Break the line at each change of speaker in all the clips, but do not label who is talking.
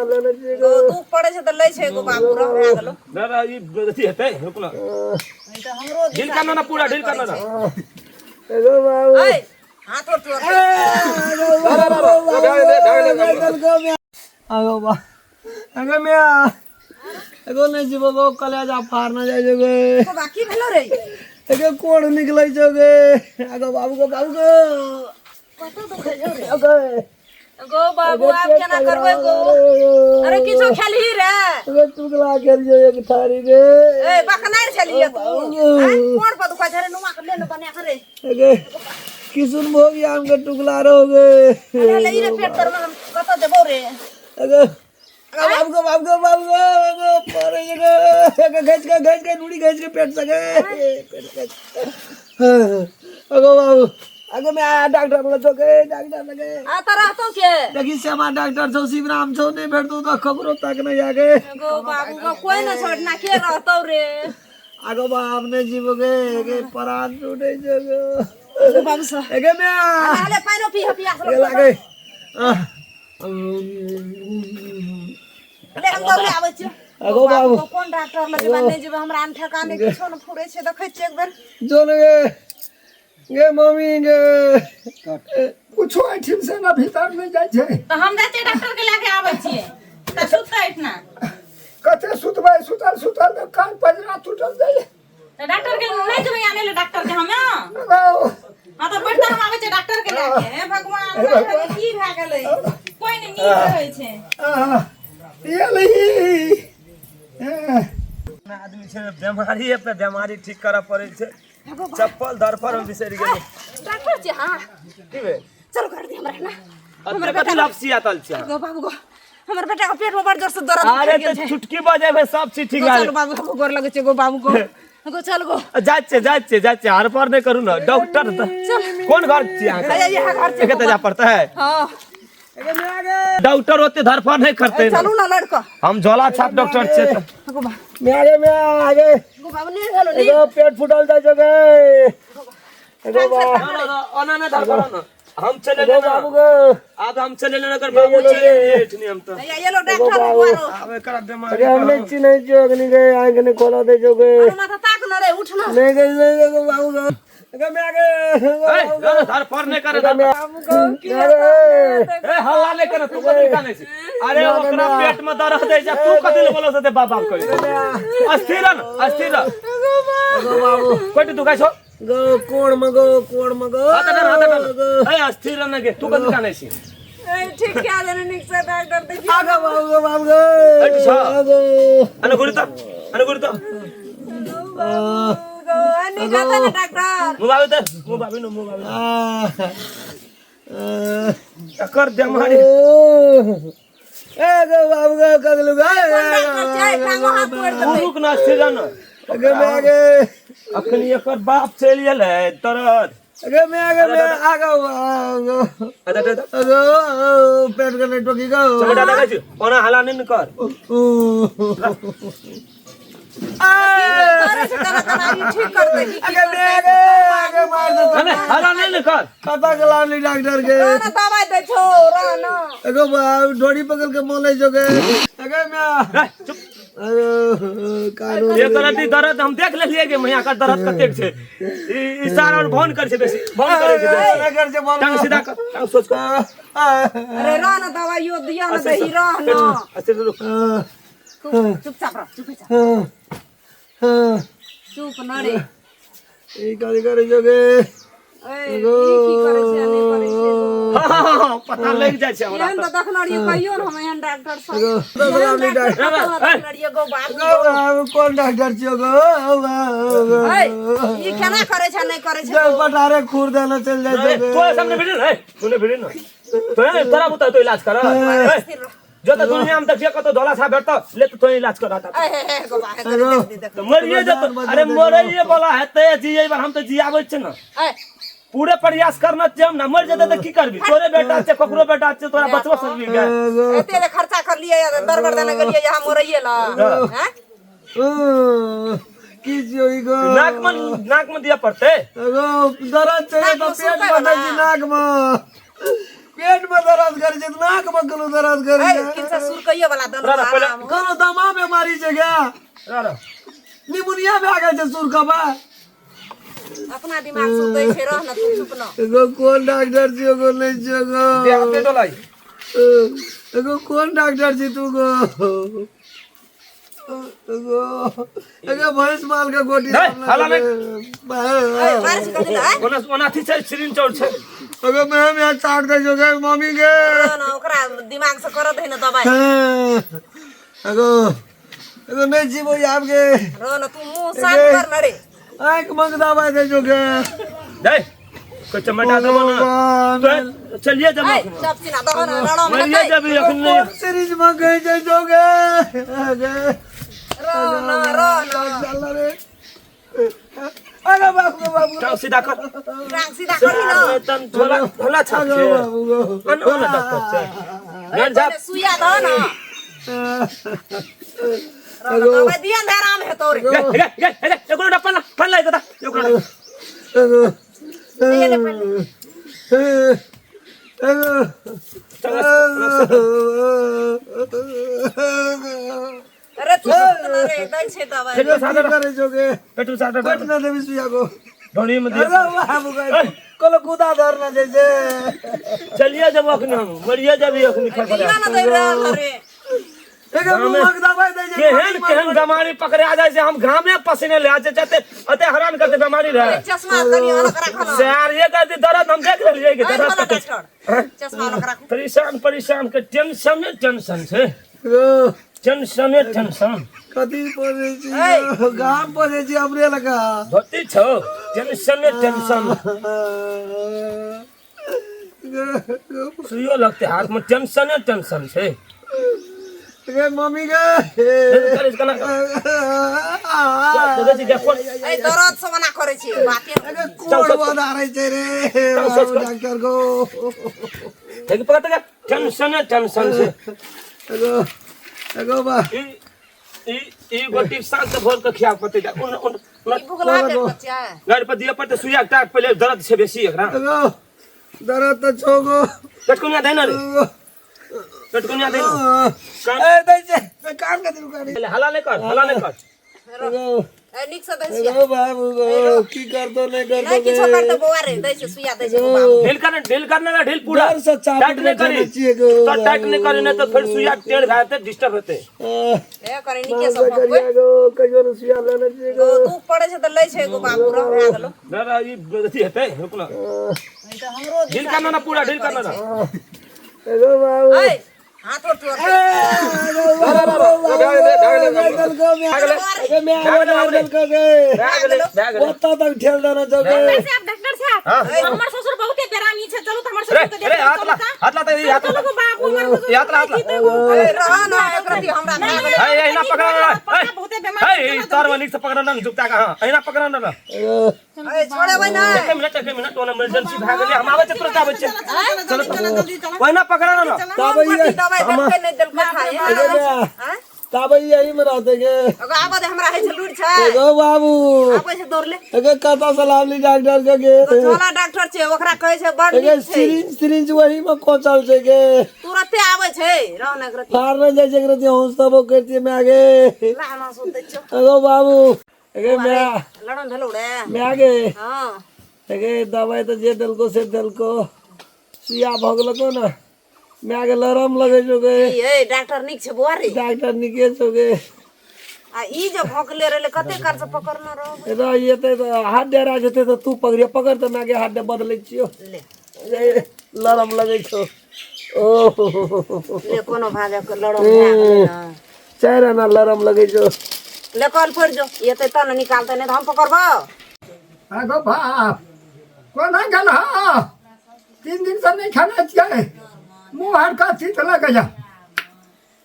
दुख पड़े से त लै छै गो बाबू रह भए गेलो
दादा ई अथी हेतै रुक न
नहीं तो हमरो
ढील करना ना पूरा ढील करना ना
एगो बाबू
ए हाथ और तोड़
आगो बा अगे मैं एगो नहीं जीवो गो कलेजा फार ना जाय जोगे
को बाकी भेलो रे
एगो कोण निकलै जोगे आगो बाबू को
कतो दुख है रे
ओके
गो बाबू आप केना करबै गो अरे किछो खेलही रे
एगो टुकला खेल जो एक थारी रे
ए बकनार छलिए तू कोन पर दुखा छरे नुमा के ले न बने करे
एगे किसुन भोगी आम के टुकला रहोगे
अरे ले रे पेट पर में कतो देबो रे
एगो बाबू पारे जगह घच के नूड़ी घच के पेट सके अगो बाबू अगो मैं डॉक्टर बोला तो के डॉक्टर लगे
आ तरा तो के
देखी से हमारा डॉक्टर छौ शिवराम छौ नहीं भेटतो तो खबरो तक नहीं आगे
गो बाबू को कोई न छोड़ना के रहतो रे
आगो बाप ने जीवोगे के प्राण टूटे जगो
गो बाबू सा
एगे मैं
आले पानी पी पिया
लागे
ले हम दौड़े आबै छी
अगो बाबू
कोन डॉक्टर लगे बने जेबे हमरा आन ठकाने किछो न फुरे छै देखै छी एक बेर
जो लगे गे मम्मी गे
कुछो ठीक से ना भीतर नहीं जाय छै
तो हम जाते डॉक्टर के लेके आबै छियै त सुतै इतना
कते सुतबै सुतल तो कान पजरा टूटल जाय
तो डॉक्टर के नहीं जेबे आने ले डॉक्टर के हम हां तो बैठता हम आबै छै डॉक्टर के लेके हे भगवान की भए गेलै कोई नहीं नीक रहै छै
ये लही
आदमी छै बीमारी पे बीमारी ठीक करऽ पड़ै छै चप्पल दरपर हम बिसरि गेली
डॉक्टर जी हां
की बे
चलो कर दे हमरा ना
हमरा कथि लापसी आतल छै
गो बाबू गो हमर बेटा के पेट में बड़ जोर से दर्द
अरे तो चुटकी बजेबे सब चीज ठीक है
चलो बाबू को गोर लगे छै गो बाबू को चल गो
जाचे हर पर नहीं करू ना डॉक्टर कौन घर छी अहाँ
ये घर
के जा पड़ता है
हां
डॉक्टर होते धरफर नहीं करते
चलू ना लड़का
हम झोला छाप डॉक्टर छे
गो बा
मैं आगे
गो बाबू नहीं चलो
एगो पेट फुटल जाय जगे एगो बा
ओना ना धरफर ना हम चले
एगो बाबू को
अब हम चले लेना कर बाबू चले नहीं हम तो
ये लो डॉक्टर मारो
अबे कर बीमारी
अरे हमने चिन्ह जोगनी गए आंख ने खोला दे जोगे
माथा ताक न रे उठ ना
नहीं गए बाबू को एगो मैं आगे
धरफर नहीं करे
बाबू को
ए हल्ला नहीं करे तू कथि काने छी अरे ओकरा पेट में दर्द है जा तू कथि ले बोलो से बाबा कहि अस्थिर
एगो बाबू
कोटी तू कैसो
गो कोण मगो
हाथ ए अस्थिर न के तू कथि काने छी
ठीक क्या देने निक से डॉक्टर देखी
आगे बाबू गो
अच्छा
आगो
अनुगुरु तो
गो अनि खाता ना डॉक्टर
मुबाबी कर बीमारी
एगो बाबू को कगलू गए
टांगो हाथ तोड़ दे
रुक ना अस्थिर न
अगे मैं आगे
अखनी एकर बाप चलि गेलै तरत
अगे मैं आगे आगो पेट करने टोकी गो
चमड़ा लगा छी ओना हला नहीं कर
अरे से तना ठीक कर दे
अगे मैं आगे मार दे
अरे हला नहीं कर
कता गलाली डॉक्टर के
ना दवाई दे छो ना
एगो ढोड़ी पकड़ के मोले जोगे अगे मैं
चुप
कानू
ये दर्द हम देख लेलिए कि यहाँ का दर्द कतेक छै ई सारा फोन कर छै बेसी फोन करे छै टांग सीधा कर टांग सोच कर
अरे रा ना दवाइयो दिया ना दही रा ना
अस्थिर रुक
चुपचाप रह चुप न रे
ई गाड़ी करे जोगे
ए की करे छै नहीं करे छै
पता लग जाय छै हमरा
एहन त देखना रहिए कहियो न हम एहन डॉक्टर सब
गलाली डॉक्टर
लड़िए गो बाबू
कौन डॉक्टर छियो गो
ए ई केना करे छै नहीं करे छै
जब पटारे खूर देना चल जाय जोगे
तो सामने भिड़ रे तूने भिड़ न तो तोरा बुता तो इलाज कर जो तो दुनिया में देखिए कतो धोला सा बैठता ले तो इलाज कराता
ए गो बाबू देख
तो मरिए जत अरे मरइए वाला हेते जी एक बार हम तो जियाबै छ न
ए
पूरे प्रयास करना चाहिए ना मर जाते तो की करबी तोरे बेटा छे ककरो बेटा छे तोरा बचवा सकबी गए
एते खर्चा कर लिए दरबर देने गेलिए यहां मोरइए ला हैं
की जोई गो
नाक में दिया पड़ते
गो दर्द छे तो पेट में नाक में पेट में दर्द करे छै नाक में कोनो दर्द करे छै
किनसे सुरकइये वाला दन
कोनो दमा बीमारी छै क्या निमोनिया में आ गए छै सुरकबा
अपना दिमाग सुतै छै रह न तू चुप न
एगो कोन डॉक्टर छी एगो नहीं छै गो
दे हाथे डोलाई
एगो कोन डॉक्टर छी तू गो एगो भैंस माल का गोटी
नहीं, हाला नहीं।
बारिश कर दिला
ओना थी छै सिरिन चौड़ छै
एगो मैं चाट दे जो गए मम्मी के
न ओकरा दिमाग से करत है न दवाई
एगो एगो नहीं छी वो आपके
रह न तू मुंह साफ कर न रे
आंख मंग दवाई दे जो गए
दे कोई चमटा दे ना चलिए जब
सब सिना दो न लड़ो में
मरिए जब अखन नहीं
सीरीज में गए जो गए
रह न
चल रे अरे बाबू बाबू
टांग सीधा कर
टांग सीधा करी न
तन थोड़ा थोड़ा छाप छै अन डॉक्टर छै गन जा
सुइया दो न दवाई दिया न आराम है तोरे
एगो डप्पा ना फन लाई कता एगो
ये ले पहले अरे तू सुत न रे दई छे दवाई
पेटू सादा
करे जोगे
पेटू सादा
पटना देवी सुइया को
ढोणी में दे
अरे बाबू गए कोलो कूदा धरना जैसे
चलिए जब अखन हम मरिए जब अखन
दिया न दे रे रे
एगो मुंह दवाई दे जे
केहन केहन बीमारी पकड़े आ जाए से हम गांव में पसीने ले आते चाहते अते हैरान करते बीमारी रहे
चश्मा तनी अलग रखो न
यार ये कहते दर्द हम देख रहे कि दर्द
चश्मा अलग रखो
परेशान परेशान के टेंशन से टेंशन टेंशन
कथी पड़े छी गाम पड़े छी हमरे लगा
धोती छो टेंशन टेंशन सुइयो लगते हाथ में टेंशन टेंशन से
गे मम्मी गे
करे कना जगह जी देखो
ए दर्द से मना करे छी बाते
कोड़ बना रहे छे रे डॉक्टर को
एक पकड़ के टेंशन टेंशन से
एगो बा
ई गोटी शांत भोर के खिया पते जा उन
भुगला के बच्चा
गाड़ी पर दिया पड़ते सुइया टाट पहले दर्द से बेसी एकरा
एगो दर्द तो छोगो
कटकुनिया देना रे कटकुनिया देना
ए दे छे काम के दिल कर
हला नहीं कर
एगो
ए निक से दई छी
एगो बाबू गो की कर दो नहीं कर
नहीं किछो कर दे बोआ रे दई छी सुइया दई छी बाबू
ढील करने का ढील पूरा
डर से चाप
टाइट नहीं करी तो टाइट नहीं करी नहीं तो फिर सुइया टेढ़ जाते डिस्टर्ब होते
ए करे निके सब कोई
एगो कजो सुइया लेना चाहिए
तो तू पड़े छै त लई छै एगो बाबू रह गेलो
मेरा ये गलती है रुक ना
तो हमरो
ढील करना ना पूरा ढील करना ना
एगो बाबू
ए हाथ उठ
तक ठेल देना जगह
डॉक्टर साहब हमर ससुर बहुते बेरामी छै चलू त हमर ससुर के देख
हाथ ला
बाबू हमर रह ना एकरा हमरा
ना पकड़ा ना
बहुते बीमारी
ए तार वाली से पकड़ा ना झुकता कहां एना पकड़ा ना
ए छोड़े भाई ना
एक मिनट तो इमरजेंसी भाग गेले हम आवे तुरंत आवे चलो
जल्दी चलो
वही पकड़ा ना
दवाई देलकै नहीं देलकै खाए हैं
तब यही में रहते के
अगर आबे हमरा है लूड़ छै
एगो बाबू
आबे छै दौड़ ले
एगो कता सलाम ली डॉक्टर के
झोला डॉक्टर छै ओकरा कहै छै बड़
एगो
नीक छै
सिरिंज वही में कोचल छै के
तुरंते आबे छै रहने करती
फारने जाय छै के हंस तबो करती में आगे
लाना सुनते छ
एगो बाबू एगो मैं
लड़न भेलौ रे
मैं आगे
हां
एगो दवाई तो जे देलको से देलको सुइया भगलको ना मैं आगे लरम लगे जो गए
ए डॉक्टर निक छै बुआ रे
डॉक्टर निके छो गए
आ ई जे भोकले रे कते कर से पकड़ना रहो
एदा ये तो हाथ डेरा जते तो तू पकड़ तो मैं आगे हाथ दे बदले छियो
ले
लरम लगे छो ओ
ले कोनो भाजा के लड़ो भाग ना
चेहरा ना लरम लगे छो
ले कल फड़ जो ये ते तन निकालते नहीं तो हम पकड़बो
आगो बाप कोना गल हा 3 दिन से नहीं खाना चाहिए मुंह हाथ का चित लग जा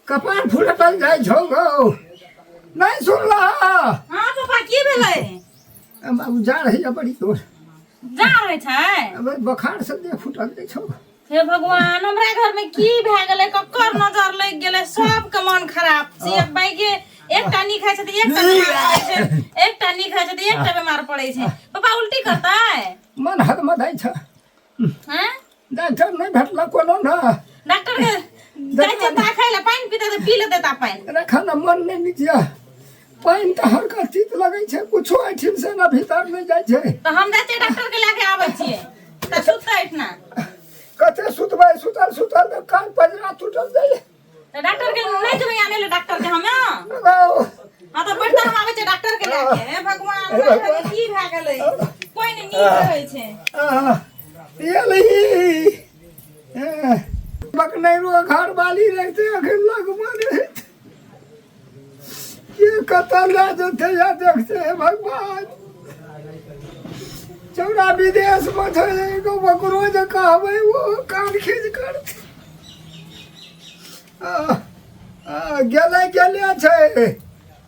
कपार फूलटल जाय छौ गो नहीं सुनला
हां पापा की भेलै
बाबू जा रही है बड़ी तोर
जा रहे छै
अब बुखार से देह फूटल जाय छौ
हे भगवान हमरा घर में की भए गेलै ककर नजर लग गेलै सबके मन खराब सियक बाई के एकटा नी खाइ छै त एकटा बीमार पड़ै छै एकटा नी खाइ छै त एकटा बीमार पड़ै छै पापा उल्टी करतै
मन हद मदाई छ
हैं
डॉक्टर नहीं भेटला कोनो ना
डॉक्टर के जाय छै ता खाइला पानी पीते तो पी लेते ता पानी
रखा ना मन नहीं नीचिया पानी तो हर का तीत लगे छे कुछो आठिन से ना भीतर नहीं जाय छे
तो हम जाय छै डॉक्टर के लेके आबै छियै त सुतै इतना
कते सुतबै सुतल तो कान पजरा टूटल जाय
तो डॉक्टर के नहीं जेबै आने ले डॉक्टर के हम
बाबू
हां तो बैठता हम आबै छै डॉक्टर के लेके हे भगवान की भए गेलै कोई नहीं नीक रहै छै
ये ली बकनैरो घर वाली रहते अखन लग मारे ये कतल ले जते या देखते हैं भगवान चौड़ा विदेश में थे को बकरो जे कहबै वो कान खींच कर गेले छै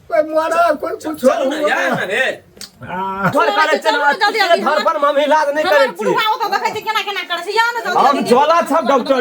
कोई मरा कोई कुछो
घर करे चल घर पर हम इलाज नहीं करे छी
बुढ़वा ओ तो देखै छै केना केना करै छै या ना
हम ज्वाला छब डॉक्टर